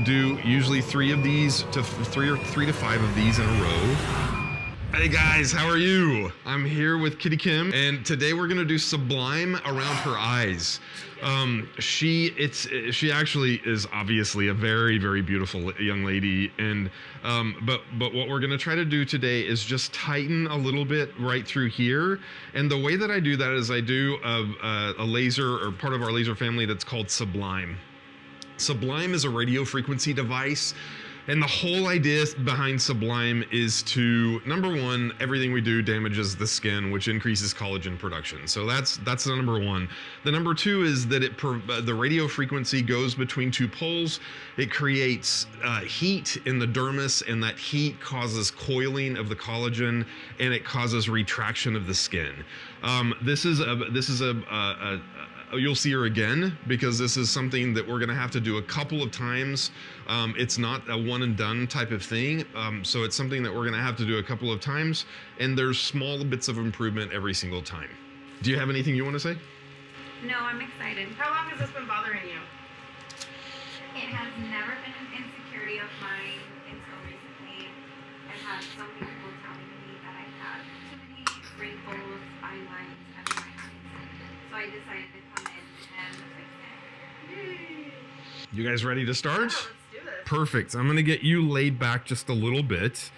do usually 3 to 5 of these in a row. Hey guys, how are you? I'm here with Kitty Kim, and today we're gonna do Sublime around her eyes. She actually is obviously a very, very beautiful young lady, and but what we're gonna try to do today is just tighten a little bit right through here. And the way that I do that is I do a laser, or part of our laser family, that's called Sublime. Sublime is a radio frequency device. And the whole idea behind Sublime is to, number one, everything we do damages the skin, which increases collagen production. So that's the number one. The number two is that the radio frequency goes between 2 poles. It creates heat in the dermis, and that heat causes coiling of the collagen, and it causes retraction of the skin. You'll see her again, because this is something that we're gonna have to do a couple of times. It's not a one and done type of thing. So it's something that we're gonna have to do a couple of times, and there's small bits of improvement every single time. Do you have anything you wanna say? No, I'm excited. How long has this been bothering you? It has never been an insecurity of mine until recently. I've had so many people telling me that I have too many wrinkles, fine lines under my eyes. So I decided to come in and fix it. You guys ready to start? Yeah, let's do this. Perfect. I'm gonna get you laid back just a little bit.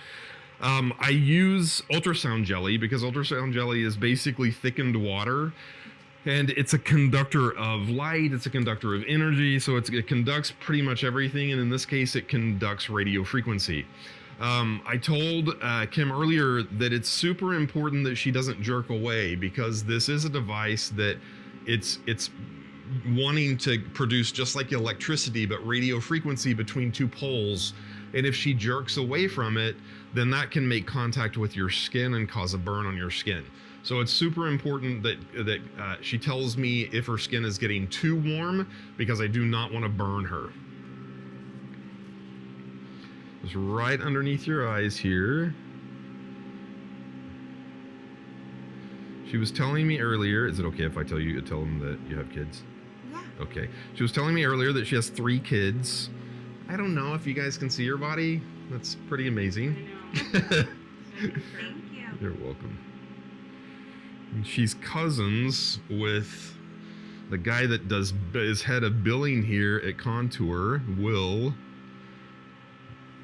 I use ultrasound jelly because ultrasound jelly is basically thickened water, and it's a conductor of light, it's a conductor of energy, so it conducts pretty much everything, and in this case it conducts radio frequency. I told Kim earlier that it's super important that she doesn't jerk away, because this is a device that it's wanting to produce just like electricity, but radio frequency between 2 poles. And if she jerks away from it, then that can make contact with your skin and cause a burn on your skin. So it's super important that she tells me if her skin is getting too warm, because I do not want to burn her. Just right underneath your eyes here. She was telling me earlier, is it okay if I tell them that you have kids? Yeah. Okay. She was telling me earlier that she has 3 kids. I don't know if you guys can see her body. That's pretty amazing. I know. Thank you. You're welcome. And she's cousins with the guy that is head of billing here at Contour, Will.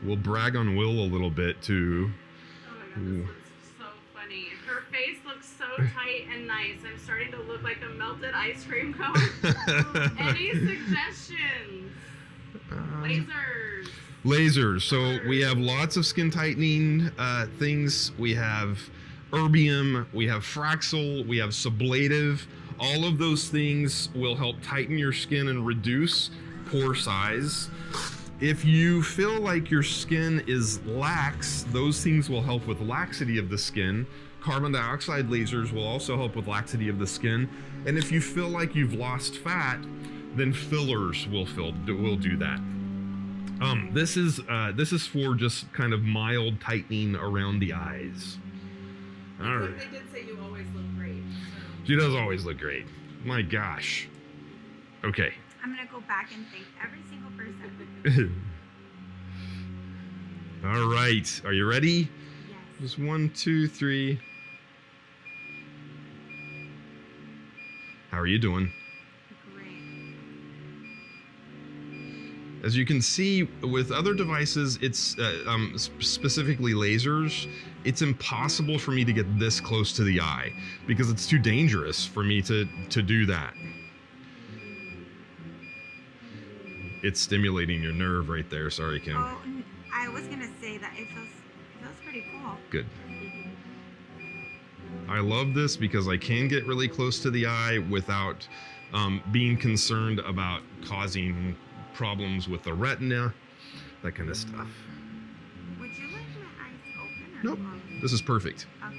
We'll brag on Will a little bit too. Oh my god, this looks so funny. Her face looks so tight and nice. I'm starting to look like a melted ice cream cone. Any suggestions? Lasers. So we have lots of skin tightening things. We have erbium, we have Fraxel, we have Sublative. All of those things will help tighten your skin and reduce pore size. If you feel like your skin is lax, those things will help with laxity of the skin. Carbon dioxide lasers will also help with laxity of the skin. And if you feel like you've lost fat, then fillers will do that. This is for just kind of mild tightening around the eyes. All right. They did say you always look great. So. She does always look great. My gosh. Okay. I'm going to go back and thank every single person. All right. Are you ready? Yes. Just 1, 2, 3. How are you doing? Great. As you can see with other devices, it's specifically lasers, it's impossible for me to get this close to the eye because it's too dangerous for me to do that. It's stimulating your nerve right there. Sorry, Kim. Oh, I was going to say that it feels pretty cool. Good. I love this because I can get really close to the eye without being concerned about causing problems with the retina, that kind of stuff. Would you like my eyes open or Nope. closed? This is perfect. Okay.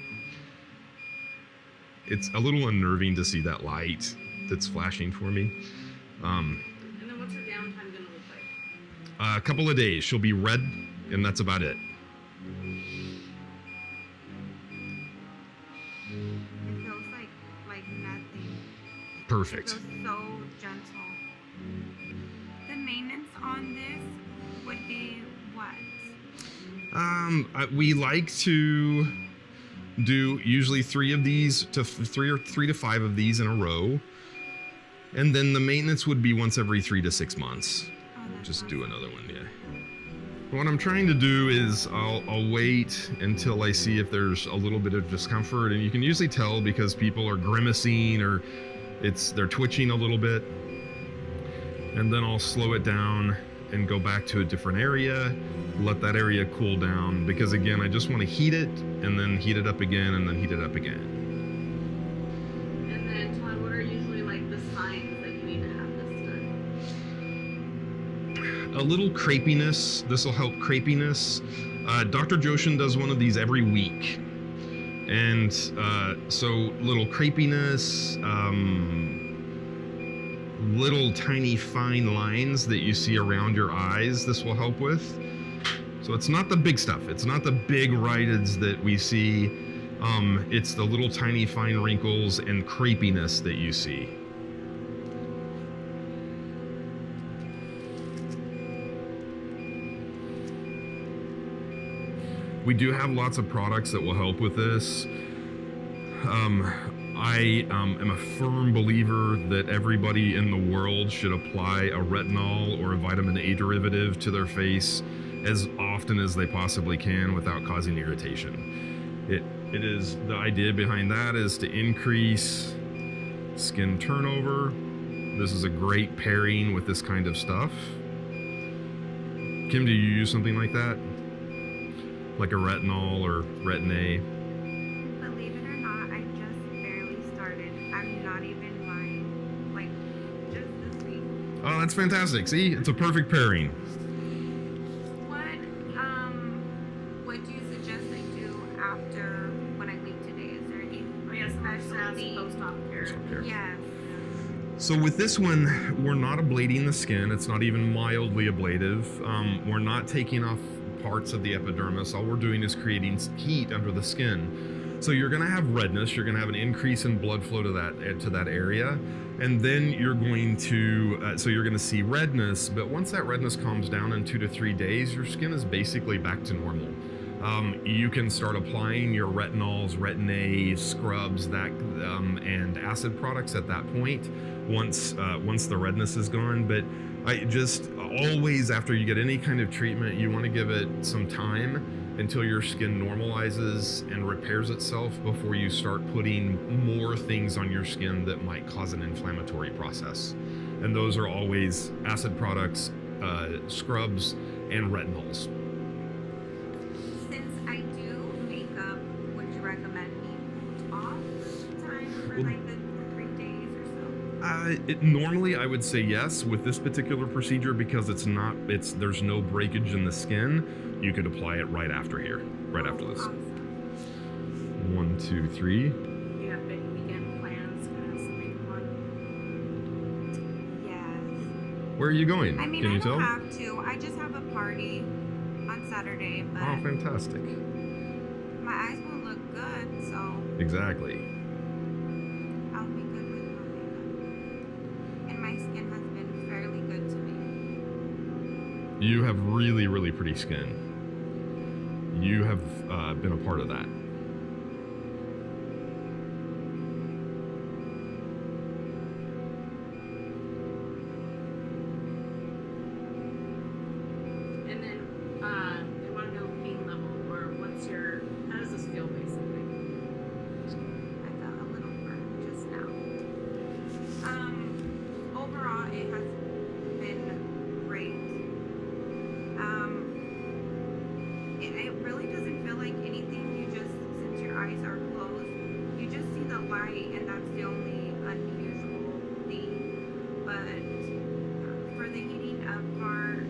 It's a little unnerving to see that light that's flashing for me. And then what's her downtime gonna look like? A couple of days. She'll be red, and that's about it. It feels like nothing. Perfect. It feels so gentle. The maintenance on this We like to do usually 3 of these to 3 to 5 of these in a row. And then the maintenance would be once every 3 to 6 months. Just do another one, yeah. What I'm trying to do is I'll wait until I see if there's a little bit of discomfort, and you can usually tell because people are grimacing or they're twitching a little bit. And then I'll slow it down and go back to a different area, let that area cool down, because again, I just want to heat it and then heat it up again and then heat it up again. And then, Todd, what are usually like the signs that you need to have this done? A little crepiness. This will help crepiness. Dr. Joshin does one of these every week. And so little crepiness, little tiny fine lines that you see around your eyes, this will help with. So it's not the big stuff. It's not the big rhytids that we see. It's the little tiny fine wrinkles and crepiness that you see. We do have lots of products that will help with this. I am a firm believer that everybody in the world should apply a retinol or a vitamin A derivative to their face as often as they possibly can without causing irritation. It is, the idea behind that is to increase skin turnover. This is a great pairing with this kind of stuff. Kim, do you use something like that? Like a retinol or retin A? Believe it or not, I just barely started. I'm not even lying. Like, just this week. Oh, that's fantastic. See, it's a perfect pairing. What do you suggest I do after when I leave today? Is there any specialty? Post-op care. Yes. So with this one, we're not ablating the skin. It's not even mildly ablative. We're not taking off parts of the epidermis. All we're doing is creating heat under the skin. So you're going to have redness. You're going to have an increase in blood flow to that area, and then you're going to you're going to see redness. But once that redness calms down in 2 to 3 days, your skin is basically back to normal. You can start applying your retinols, retin A, scrubs, and acid products at that point. Once the redness is gone. But I just always, after you get any kind of treatment, you want to give it some time until your skin normalizes and repairs itself before you start putting more things on your skin that might cause an inflammatory process. And those are always acid products, scrubs, and retinols. Since I do makeup, would you recommend me off time for like the 3 days or so? Normally I would say yes with this particular procedure, because there's no breakage in the skin. You could apply it right after here, right after this. Awesome. 1, 2, 3. Do you have big weekend plans? Something fun? Yes. Where are you going? I mean, Can I you don't tell? have to. I just have a party on Saturday, but Oh, fantastic. my eyes won't look good, so Exactly. I'll be good with no makeup. And my skin has been fairly good to me. You have really, really pretty skin. You have been a part of that. And then they want to know pain level, or how does this feel basically? I felt a little burn just now. Overall, it has been great. It really doesn't feel like anything. Since your eyes are closed, you just see the light, and that's the only unusual thing. But for the heating up part,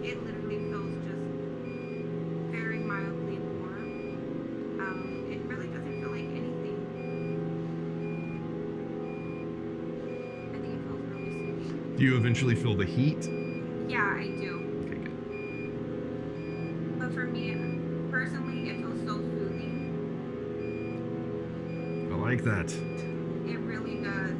it literally feels just very mildly warm. It really doesn't feel like anything. I think it feels really soothing. Do you eventually feel the heat? Yeah, I do. Okay, good. But for me, personally, it feels so soothing. I like that. It really does.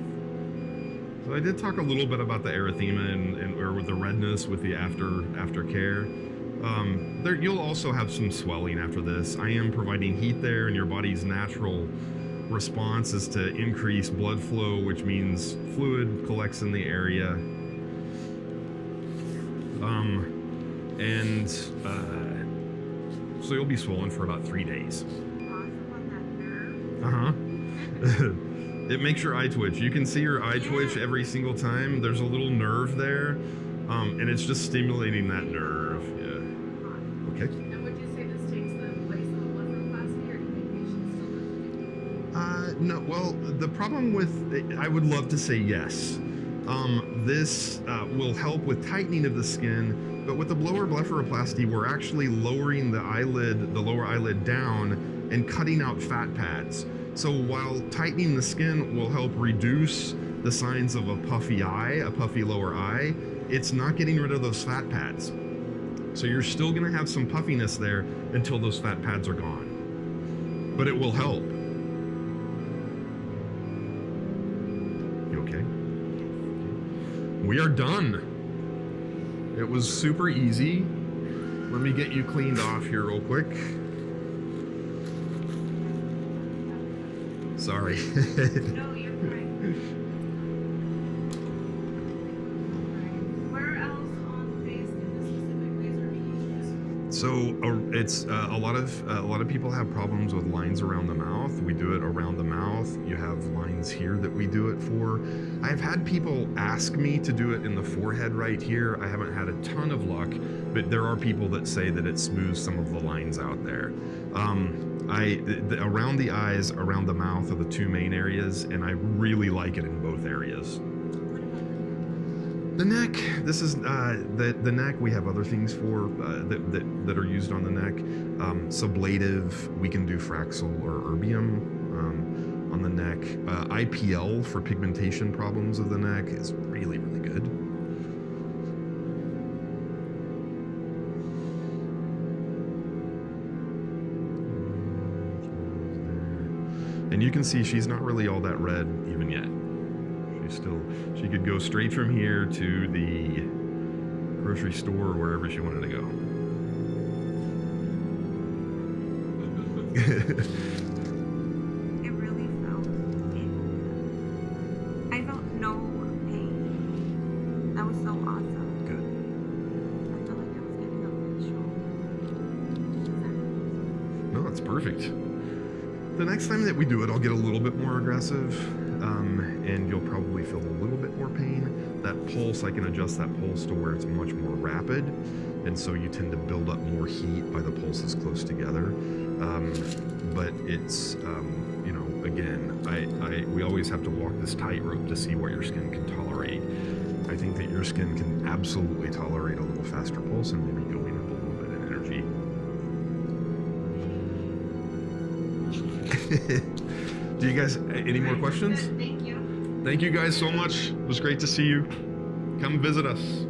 So I did talk a little bit about the erythema or with the redness with the aftercare. You'll also have some swelling after this. I am providing heat there, and your body's natural response is to increase blood flow, which means fluid collects in the area. So you'll be swollen for about 3 days. It makes your eye twitch. You can see your eye twitch every single time. There's a little nerve there, and it's just stimulating that nerve. Yeah. Okay. And would you say this takes the place of a blepharoplasty, or do you think patients still look good? No. Well, the problem with I would love to say yes. This will help with tightening of the skin, but with the blower blepharoplasty, we're actually lowering the lower eyelid down, and cutting out fat pads. So while tightening the skin will help reduce the signs of a puffy eye, a puffy lower eye, it's not getting rid of those fat pads. So you're still gonna have some puffiness there until those fat pads are gone. But it will help. You okay? We are done. It was super easy. Let me get you cleaned off here real quick. Sorry. No, you're fine. Where else on the face can the specific laser be used? So it's a lot of people have problems with lines around the mouth. We do it around the mouth. You have lines here that we do it for. I've had people ask me to do it in the forehead right here. I haven't had a ton of luck, but there are people that say that it smooths some of the lines out there. Around the eyes, around the mouth are the two main areas, and I really like it in both areas. The neck, this is the neck. We have other things for that are used on the neck. Sublative, we can do Fraxel or erbium on the neck. IPL for pigmentation problems of the neck is really, really good. And you can see she's not really all that red even yet. She could go straight from here to the grocery store or wherever she wanted to go. It really felt it. I felt no pain. That was so awesome. Good. I felt like I was getting a facial. No, that's perfect. The next time that we do it, I'll get a little bit more aggressive, and you'll probably feel a little bit more pain. That pulse, I can adjust that pulse to where it's much more rapid, and so you tend to build up more heat by the pulses close together. But it's, you know, again, we always have to walk this tightrope to see what your skin can tolerate. I think that your skin can absolutely tolerate a little faster pulse and maybe going up a little bit in energy. Do you guys, any more questions? Thank you. Thank you guys so much. It was great to see you. Come visit us.